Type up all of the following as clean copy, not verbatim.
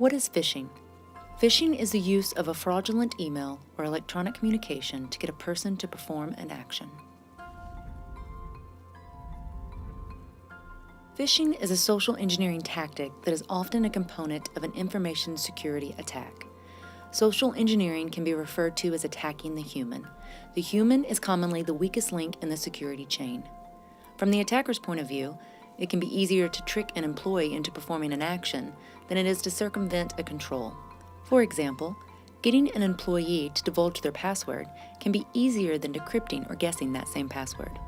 What is phishing? Phishing is the use of a fraudulent email or electronic communication to get a person to perform an action. Phishing is a social engineering tactic that is often a component of an information security attack. Social engineering can be referred to as attacking the human. The human is commonly the weakest link in the security chain. From the attacker's point of view, it can be easier to trick an employee into performing an action than it is to circumvent a control. For example, getting an employee to divulge their password can be easier than decrypting or guessing that same password.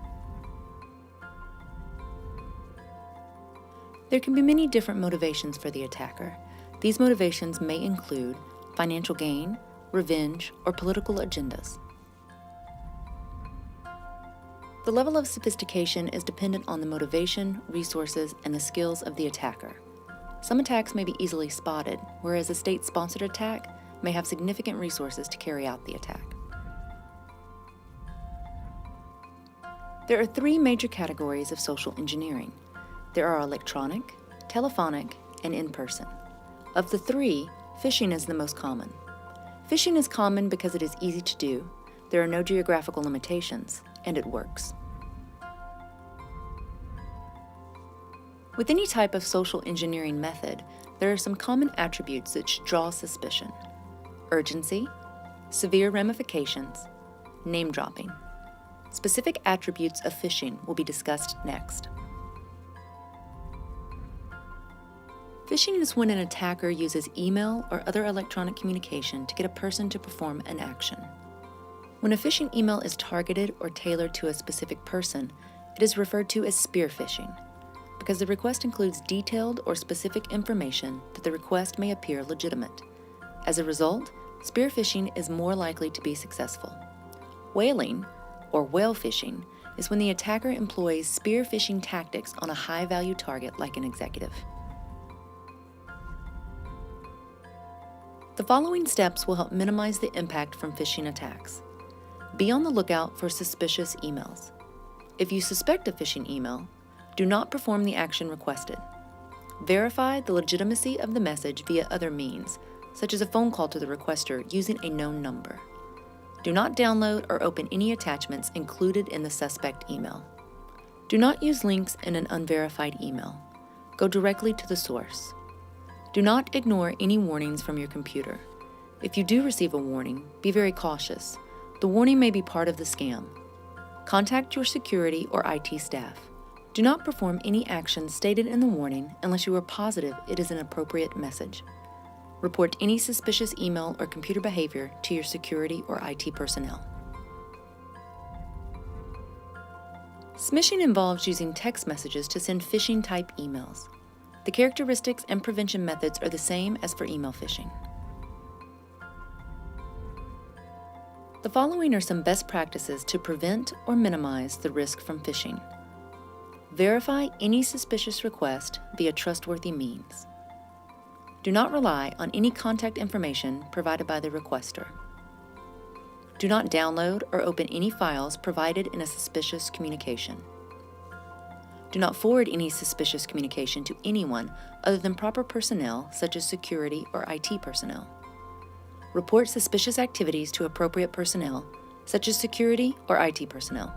There can be many different motivations for the attacker. These motivations may include financial gain, revenge, or political agendas. The level of sophistication is dependent on the motivation, resources, and the skills of the attacker. Some attacks may be easily spotted, whereas a state-sponsored attack may have significant resources to carry out the attack. There are three major categories of social engineering. There are electronic, telephonic, and in-person. Of the three, phishing is the most common. Phishing is common because it is easy to do, there are no geographical limitations, and it works. With any type of social engineering method, there are some common attributes that should draw suspicion: urgency, severe ramifications, name dropping. Specific attributes of phishing will be discussed next. Phishing is when an attacker uses email or other electronic communication to get a person to perform an action. When a phishing email is targeted or tailored to a specific person, it is referred to as spear phishing, because the request includes detailed or specific information that the request may appear legitimate. As a result, spear phishing is more likely to be successful. Whaling, or whale phishing, is when the attacker employs spear phishing tactics on a high-value target like an executive. The following steps will help minimize the impact from phishing attacks. Be on the lookout for suspicious emails. If you suspect a phishing email, do not perform the action requested. Verify the legitimacy of the message via other means, such as a phone call to the requester using a known number. Do not download or open any attachments included in the suspect email. Do not use links in an unverified email. Go directly to the source. Do not ignore any warnings from your computer. If you do receive a warning, be very cautious. The warning may be part of the scam. Contact your security or IT staff. Do not perform any action stated in the warning unless you are positive it is an appropriate message. Report any suspicious email or computer behavior to your security or IT personnel. Smishing involves using text messages to send phishing-type emails. The characteristics and prevention methods are the same as for email phishing. The following are some best practices to prevent or minimize the risk from phishing. Verify any suspicious request via trustworthy means. Do not rely on any contact information provided by the requester. Do not download or open any files provided in a suspicious communication. Do not forward any suspicious communication to anyone other than proper personnel, such as security or IT personnel. Report suspicious activities to appropriate personnel, such as security or IT personnel.